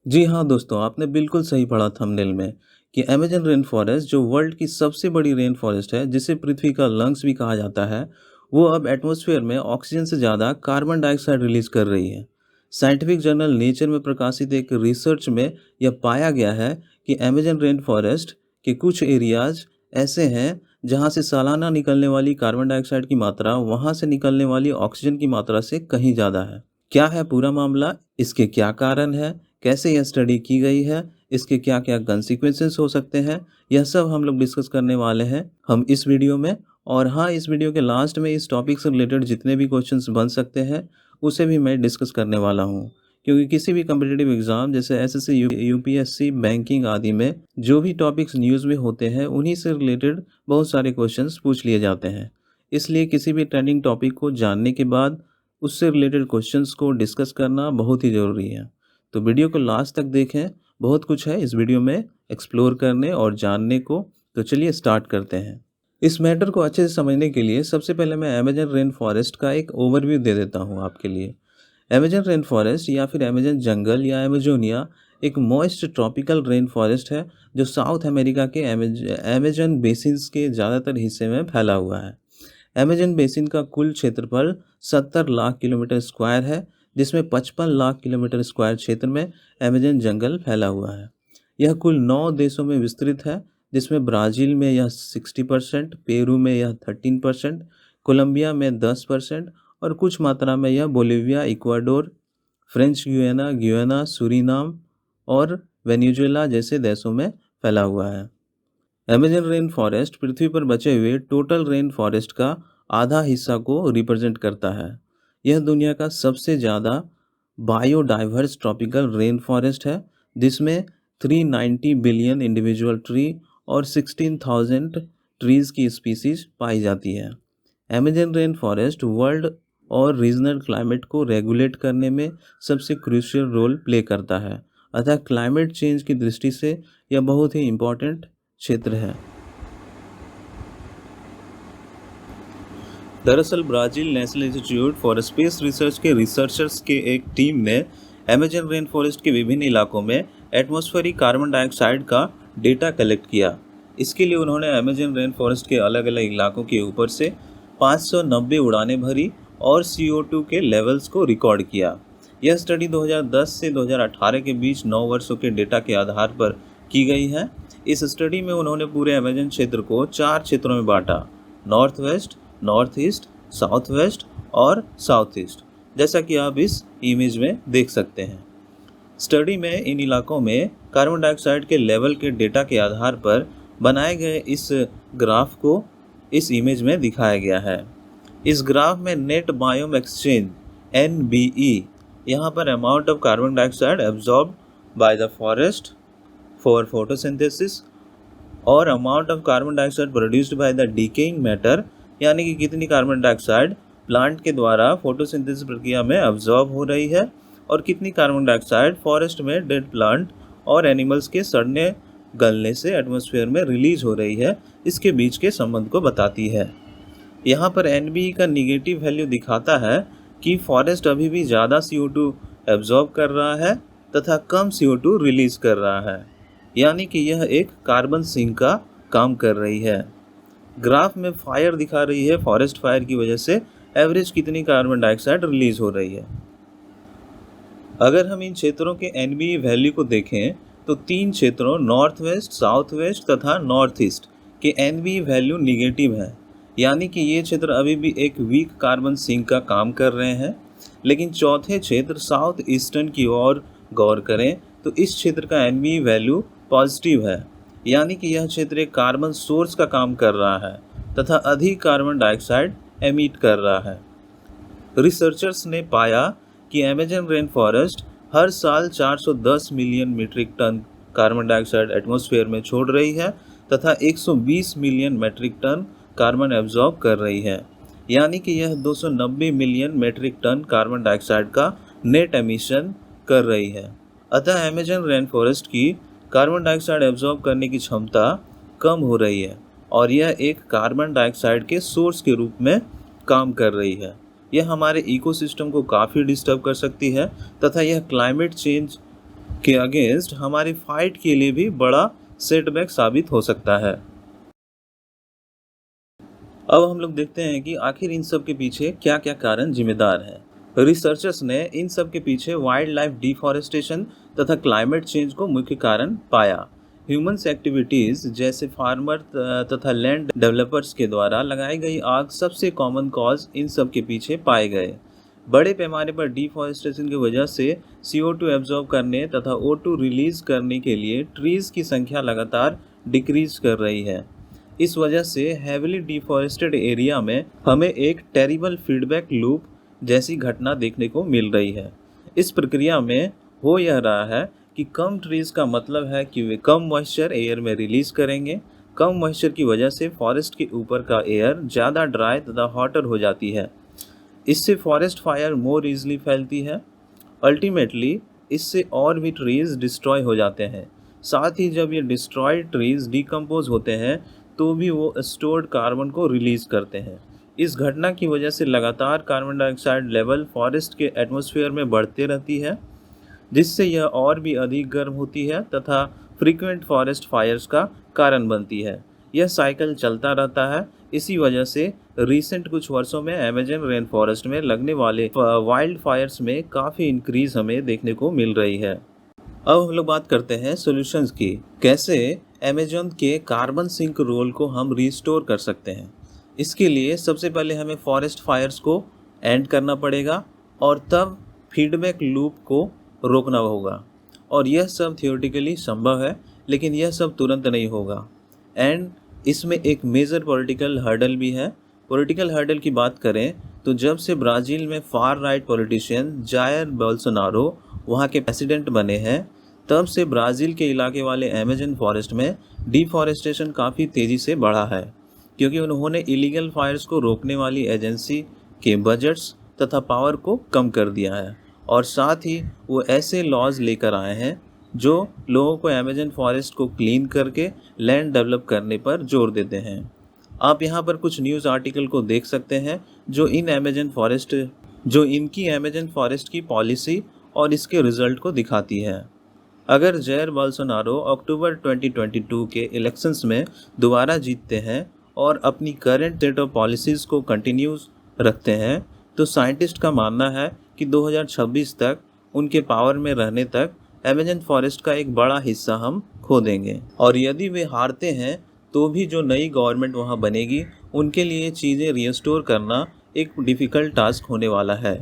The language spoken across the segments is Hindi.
जी हाँ दोस्तों, आपने बिल्कुल सही पढ़ा थंबनेल में कि अमेज़न रेन फॉरेस्ट जो वर्ल्ड की सबसे बड़ी रेन फॉरेस्ट है, जिसे पृथ्वी का लंग्स भी कहा जाता है, वो अब एटमॉस्फेयर में ऑक्सीजन से ज़्यादा कार्बन डाइऑक्साइड रिलीज़ कर रही है। साइंटिफिक जर्नल नेचर में प्रकाशित एक रिसर्च में यह पाया गया है कि अमेज़न रेन फॉरेस्ट के कुछ एरियाज़ ऐसे हैं, जहाँ से सालाना निकलने वाली कार्बन डाइऑक्साइड की मात्रा वहाँ से निकलने वाली ऑक्सीजन की मात्रा से कहीं ज़्यादा है। क्या है पूरा मामला? इसके क्या कारण है? कैसे यह स्टडी की गई है, इसके क्या-क्या कॉन्सिक्वेंसेस हो सकते हैं, यह सब हम लोग डिस्कस करने वाले हैं हम इस वीडियो में। और हाँ, इस वीडियो के लास्ट में इस टॉपिक से रिलेटेड जितने भी क्वेश्चंस बन सकते हैं, उसे भी मैं डिस्कस करने वाला हूँ। क्योंकि किसी भी कॉम्पिटिटिव एग्ज़ाम जैसे एसएससी, यूपीएससी, बैंकिंग आदि में जो भी टॉपिक्स न्यूज़ में होते हैं, उन्हीं से रिलेटेड बहुत सारे क्वेश्चंस पूछ लिए जाते हैं। इसलिए किसी भी ट्रेंडिंग टॉपिक को जानने के बाद उससे रिलेटेड क्वेश्चंस को डिस्कस करना बहुत ही ज़रूरी है। तो वीडियो को लास्ट तक देखें, बहुत कुछ है इस वीडियो में एक्सप्लोर करने और जानने को। तो चलिए स्टार्ट करते हैं। इस मैटर को अच्छे से समझने के लिए सबसे पहले मैं अमेज़न रेन फॉरेस्ट का एक ओवरव्यू दे देता हूँ आपके लिए। अमेज़न रेन फॉरेस्ट या फिर अमेज़न जंगल या अमेज़ोनिया एक मॉइस्ट ट्रॉपिकल रेन फॉरेस्ट है, जो साउथ अमेरिका के अमेज़न बेसिन्स के ज़्यादातर हिस्से में फैला हुआ है। अमेज़न बेसिन का कुल क्षेत्रफल 70 लाख किलोमीटर स्क्वायर है, जिसमें 55 लाख किलोमीटर स्क्वायर क्षेत्र में अमेज़न जंगल फैला हुआ है। यह कुल 9 देशों में विस्तृत है, जिसमें ब्राज़ील में यह 60%, पेरू में यह 13%, कोलंबिया में 10% और कुछ मात्रा में यह Bolivia, Ecuador, French Guiana, Suriname और वेनेजुएला जैसे देशों में फैला हुआ है। अमेज़न रेन फॉरेस्ट पृथ्वी पर बचे हुए टोटल रेन फॉरेस्ट का आधा हिस्सा को रिप्रेजेंट करता है। यह दुनिया का सबसे ज़्यादा बायोडाइवर्स ट्रॉपिकल रेन फॉरेस्ट है, जिसमें 390 बिलियन इंडिविजुअल ट्री और 16,000 ट्रीज़ की स्पीसीज पाई जाती है। अमेज़न रेन फॉरेस्ट वर्ल्ड और रीजनल क्लाइमेट को रेगुलेट करने में सबसे क्रूशियल रोल प्ले करता है। अतः क्लाइमेट चेंज की दृष्टि से यह बहुत ही इम्पोर्टेंट क्षेत्र है। दरअसल Brazil national institute for space research के रिसर्चर्स के एक टीम ने अमेज़न रेन फॉरेस्ट के विभिन्न इलाकों में एटमॉस्फेरिक कार्बन डाइऑक्साइड का डेटा कलेक्ट किया। इसके लिए उन्होंने अमेज़न रेन फॉरेस्ट के अलग अलग इलाकों के ऊपर से 590 उड़ानें भरी और CO2 के लेवल्स को रिकॉर्ड किया। यह स्टडी 2010 से 2018 के बीच 9 वर्षों के डेटा के आधार पर की गई है। इस स्टडी में उन्होंने पूरे अमेज़न क्षेत्र को 4 क्षेत्रों में बांटा: north west, north east, south west और साउथ ईस्ट, जैसा कि आप इस इमेज में देख सकते हैं। स्टडी में इन इलाकों में कार्बन डाइऑक्साइड के लेवल के डेटा के आधार पर बनाए गए इस ग्राफ को इस इमेज में दिखाया गया है। इस ग्राफ में नेट बायोम एक्सचेंज NBE, यहाँ पर amount of carbon dioxide absorb by the forest for photosynthesis और amount of carbon dioxide produced by the decaying matter, यानी कि कितनी कार्बन डाइऑक्साइड प्लांट के द्वारा फोटोसिंथेसिस प्रक्रिया में अब्जॉर्ब हो रही है और कितनी कार्बन डाइऑक्साइड फॉरेस्ट में डेड प्लांट और एनिमल्स के सड़ने गलने से एटमॉस्फेयर में रिलीज हो रही है, इसके बीच के संबंध को बताती है। यहाँ पर NBE का निगेटिव वैल्यू दिखाता है कि फॉरेस्ट अभी भी ज़्यादा CO2 एब्जॉर्ब कर रहा है तथा कम CO2 रिलीज कर रहा है, यानी कि यह एक कार्बन सिंक का काम कर रही है। ग्राफ में फायर दिखा रही है, फॉरेस्ट फायर की वजह से एवरेज कितनी कार्बन डाइऑक्साइड रिलीज हो रही है। अगर हम इन क्षेत्रों के NBE वैल्यू को देखें तो 3 क्षेत्रों नॉर्थ वेस्ट, साउथ वेस्ट तथा नॉर्थ ईस्ट के NBE वैल्यू निगेटिव है, यानी कि ये क्षेत्र अभी भी एक वीक कार्बन सिंक का काम कर रहे हैं। लेकिन चौथे क्षेत्र साउथ ईस्टर्न की ओर गौर करें तो इस क्षेत्र का NBE वैल्यू पॉजिटिव है, यानी कि यह क्षेत्र एक कार्बन सोर्स का काम कर रहा है तथा अधिक कार्बन डाइऑक्साइड एमिट कर रहा है। रिसर्चर्स ने पाया कि अमेज़न रेन फॉरेस्ट हर साल 410 million metric ton carbon dioxide atmosphere में छोड़ रही है तथा 120 million metric ton carbon absorb कर रही है, यानी कि यह 290 million metric ton carbon dioxide का नेट एमिशन कर रही है। अतः अमेज़न रेन फॉरेस्ट की कार्बन डाइऑक्साइड एब्जॉर्ब करने की क्षमता कम हो रही है और यह एक कार्बन डाइऑक्साइड के सोर्स के रूप में काम कर रही है। यह हमारे इकोसिस्टम को काफ़ी डिस्टर्ब कर सकती है तथा यह क्लाइमेट चेंज के अगेंस्ट हमारी फाइट के लिए भी बड़ा सेटबैक साबित हो सकता है। अब हम लोग देखते हैं कि आखिर इन सब के पीछे क्या क्या कारण जिम्मेदार हैं। रिसर्चर्स ने इन सब के पीछे वाइल्ड लाइफ डिफॉरेस्टेशन तथा क्लाइमेट चेंज को मुख्य कारण पाया। ह्यूमंस एक्टिविटीज जैसे फार्मर तथा लैंड डेवलपर्स के द्वारा लगाई गई आग सबसे कॉमन कॉज इन सब के पीछे पाए गए। बड़े पैमाने पर डिफॉरेस्टेशन की वजह से CO2 एब्जॉर्ब करने तथा O2 रिलीज करने के लिए ट्रीज की संख्या लगातार डिक्रीज कर रही है। इस वजह से हेविली डिफॉरेस्टेड एरिया में हमें एक टेरिबल फीडबैक लूप जैसी घटना देखने को मिल रही है। इस प्रक्रिया में हो यह रहा है कि कम ट्रीज का मतलब है कि वे कम मॉइस्चर एयर में रिलीज करेंगे। कम मॉइस्चर की वजह से फॉरेस्ट के ऊपर का एयर ज़्यादा ड्राई तथा हॉटर हो जाती है। इससे फॉरेस्ट फायर मोर इजीली फैलती है। अल्टीमेटली इससे और भी ट्रीज डिस्ट्रॉय हो जाते हैं। साथ ही जब ये डिस्ट्रॉयड ट्रीज डिकम्पोज होते हैं तो भी वो स्टोर्ड कार्बन को रिलीज करते हैं। इस घटना की वजह से लगातार कार्बन डाइऑक्साइड लेवल फॉरेस्ट के एटमॉस्फेयर में बढ़ते रहती है, जिससे यह और भी अधिक गर्म होती है तथा फ्रीक्वेंट फॉरेस्ट फायर्स का कारण बनती है। यह साइकिल चलता रहता है। इसी वजह से रिसेंट कुछ वर्षों में अमेजन रेन फॉरेस्ट में लगने वाले वाइल्ड फायर्स में काफ़ी इंक्रीज हमें देखने को मिल रही है। अब हम लोग बात करते हैं सॉल्यूशंस की। कैसे अमेजन के कार्बन सिंक रोल को हम रिस्टोर कर सकते हैं। इसके लिए सबसे पहले हमें फॉरेस्ट फायर्स को एंड करना पड़ेगा और तब फीडबैक लूप को रोकना होगा। और यह सब थियोरेटिकली संभव है, लेकिन यह सब तुरंत नहीं होगा। एंड इसमें एक मेजर पॉलिटिकल हर्डल भी है। पॉलिटिकल हर्डल की बात करें तो जब से ब्राज़ील में far right politician Jair Bolsonaro वहाँ के प्रेसिडेंट बने हैं, तब से ब्राज़ील के इलाके वाले अमेजन फॉरेस्ट में डिफॉरेस्टेशन काफ़ी तेज़ी से बढ़ा है, क्योंकि उन्होंने इलीगल फायर्स को रोकने वाली एजेंसी के बजट्स तथा पावर को कम कर दिया है। और साथ ही वो ऐसे लॉज लेकर आए हैं जो लोगों को अमेजन फॉरेस्ट को क्लीन करके लैंड डेवलप करने पर जोर देते हैं। आप यहाँ पर कुछ न्यूज़ आर्टिकल को देख सकते हैं जो इनकी अमेजन फॉरेस्ट की पॉलिसी और इसके रिजल्ट को दिखाती है। अगर जायर बोल्सोनारो अक्टूबर 2022 के इलेक्शंस में दोबारा जीतते हैं और अपनी करंट सेट ऑफ पॉलिसीज़ को कंटिन्यूज रखते हैं, तो साइंटिस्ट का मानना है कि 2026 तक उनके पावर में रहने तक अमेजन फॉरेस्ट का एक बड़ा हिस्सा हम खो देंगे। और यदि वे हारते हैं तो भी जो नई गवर्नमेंट वहाँ बनेगी उनके लिए चीज़ें रिस्टोर करना एक डिफ़िकल्ट टास्क होने वाला है,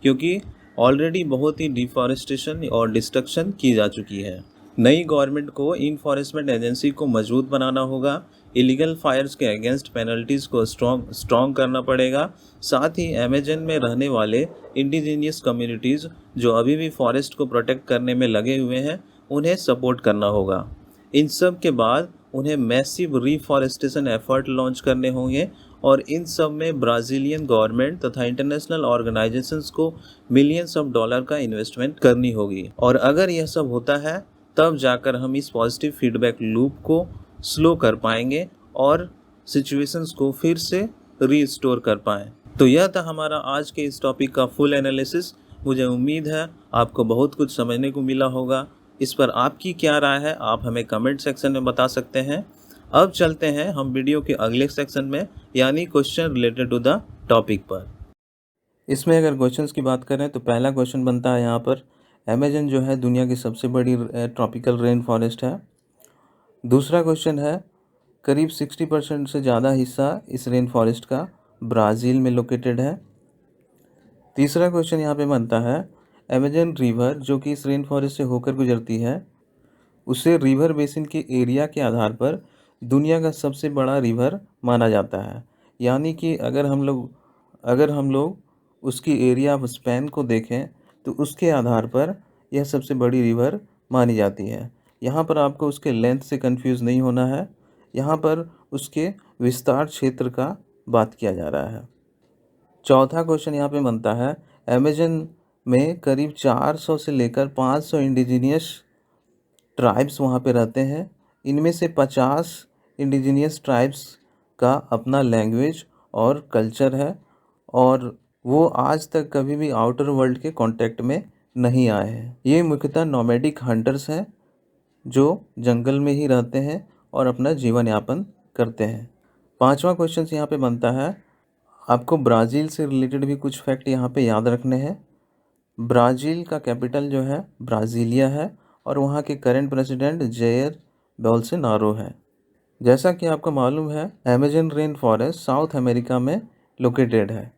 क्योंकि ऑलरेडी बहुत ही डिफॉरेस्टेशन और डिस्ट्रक्शन की जा चुकी है। नई गवर्नमेंट को इन्फोर्समेंट एजेंसी को मजबूत बनाना होगा। इलीगल फायर्स के अगेंस्ट पेनल्टीज़ को स्ट्रॉन्ग करना पड़ेगा। साथ ही अमेजन में रहने वाले इंडिजीनियस कम्युनिटीज़ जो अभी भी फॉरेस्ट को प्रोटेक्ट करने में लगे हुए हैं, उन्हें सपोर्ट करना होगा। इन सब के बाद उन्हें मैसिव रिफॉरेस्टेशन एफर्ट लॉन्च करने होंगे और इन सब में ब्राज़ीलियन गवर्नमेंट तथा इंटरनेशनल ऑर्गेनाइजेशंस को मिलियंस ऑफ डॉलर का इन्वेस्टमेंट करनी होगी। और अगर यह सब होता है तब जाकर हम इस पॉजिटिव फीडबैक लूप को स्लो कर पाएंगे और सिचुएशंस को फिर से रीस्टोर कर पाएँ। तो यह था हमारा आज के इस टॉपिक का फुल एनालिसिस। मुझे उम्मीद है आपको बहुत कुछ समझने को मिला होगा। इस पर आपकी क्या राय है आप हमें कमेंट सेक्शन में बता सकते हैं। अब चलते हैं हम वीडियो के अगले सेक्शन में, यानी question related to the topic पर। इसमें अगर क्वेश्चंस की बात करें तो पहला क्वेश्चन बनता है यहाँ पर, अमेजन जो है दुनिया की सबसे बड़ी ट्रॉपिकल रेन फॉरेस्ट है। दूसरा क्वेश्चन है, करीब 60% से ज़्यादा हिस्सा इस रेन फॉरेस्ट का ब्राज़ील में लोकेटेड है। तीसरा क्वेश्चन यहाँ पे बनता है, अमेजन रिवर जो कि इस रेन फॉरेस्ट से होकर गुजरती है, उसे रिवर बेसिन के एरिया के आधार पर दुनिया का सबसे बड़ा रिवर माना जाता है। यानी कि अगर हम लोग उसकी एरिया ऑफ स्पैन को देखें तो उसके आधार पर यह सबसे बड़ी रिवर मानी जाती है। यहाँ पर आपको उसके लेंथ से कंफ्यूज नहीं होना है, यहाँ पर उसके विस्तार क्षेत्र का बात किया जा रहा है। चौथा क्वेश्चन यहाँ पे बनता है, अमेजन में करीब 400 से लेकर 500 इंडिजीनियस ट्राइब्स वहाँ पे रहते हैं। इनमें से 50 इंडिजीनियस ट्राइब्स का अपना लैंग्वेज और कल्चर है और वो आज तक कभी भी आउटर वर्ल्ड के कांटेक्ट में नहीं आए हैं। ये मुख्यतः नोमैडिक हंटर्स हैं जो जंगल में ही रहते हैं और अपना जीवन यापन करते हैं। 5वां क्वेश्चन यहाँ पे बनता है, आपको ब्राज़ील से रिलेटेड भी कुछ फैक्ट यहाँ पे याद रखने हैं। ब्राज़ील का कैपिटल जो है ब्राज़ीलिया है और वहाँ के करंट प्रेसिडेंट जेयर बोल्सोनारो है। जैसा कि आपको मालूम है, Amazon rain forest south America में लोकेटेड है,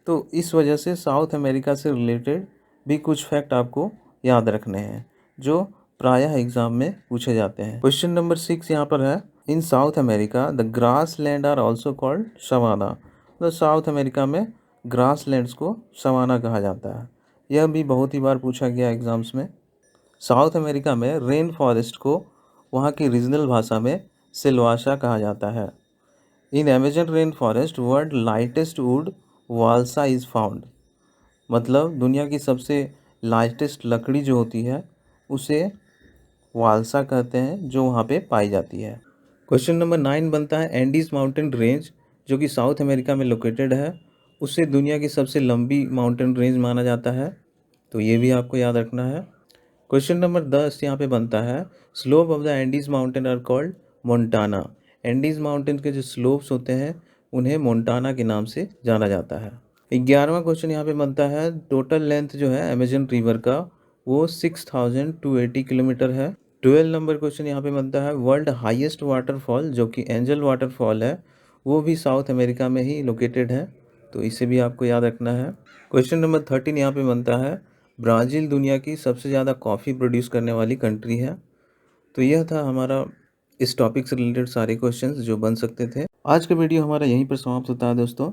तो इस वजह से साउथ अमेरिका से रिलेटेड भी कुछ फैक्ट आपको याद रखने हैं जो प्रायः एग्जाम में पूछे जाते हैं। क्वेश्चन नंबर 6 यहाँ पर है, in South America the grassland are also called savanna. तो साउथ अमेरिका में ग्रास लैंड्स को सवाना कहा जाता है। यह भी बहुत ही बार पूछा गया एग्जाम्स में। साउथ अमेरिका में रेन फॉरेस्ट को वहाँ की रीजनल भाषा में सिल्वासा कहा जाता है। In Amazon rainforest world lightest wood balsa is found. मतलब दुनिया की सबसे लाइटेस्ट लकड़ी जो होती है उसे वाल्सा कहते हैं, जो वहाँ पे पाई जाती है। क्वेश्चन नंबर 9 बनता है, एंडीज माउंटेन रेंज जो कि साउथ अमेरिका में लोकेटेड है, उसे दुनिया की सबसे लंबी माउंटेन रेंज माना जाता है, तो ये भी आपको याद रखना है। क्वेश्चन नंबर 10 यहाँ पे बनता है, slope of the Andes mountain are called montana. Andes mountain के जो स्लोप्स होते हैं उन्हें मोन्टाना के नाम से जाना जाता है। 11वां क्वेश्चन यहाँ पे बनता है, टोटल लेंथ जो है अमेजन रिवर का वो 6280 किलोमीटर है। 12 नंबर क्वेश्चन यहाँ पे बनता है, वर्ल्ड हाईएस्ट वाटरफॉल जो कि एंजल वाटरफॉल है वो भी साउथ अमेरिका में ही लोकेटेड है, तो इसे भी आपको याद रखना है। क्वेश्चन नंबर 13 यहाँ पे बनता है, ब्राज़ील दुनिया की सबसे ज़्यादा कॉफ़ी प्रोड्यूस करने वाली कंट्री है। तो यह था हमारा इस टॉपिक से रिलेटेड सारे क्वेश्चंस जो बन सकते थे। आज का वीडियो हमारा यहीं पर समाप्त होता है दोस्तों।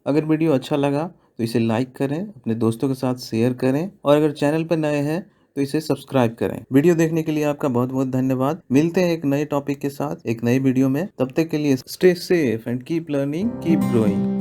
अगर वीडियो अच्छा लगा तो इसे लाइक करें, अपने दोस्तों के साथ शेयर करें और अगर चैनल पर नए हैं तो इसे सब्सक्राइब करें। वीडियो देखने के लिए आपका बहुत बहुत धन्यवाद। मिलते हैं एक नए टॉपिक के साथ एक नई वीडियो में। तब तक के लिए stay safe and keep learning, keep growing.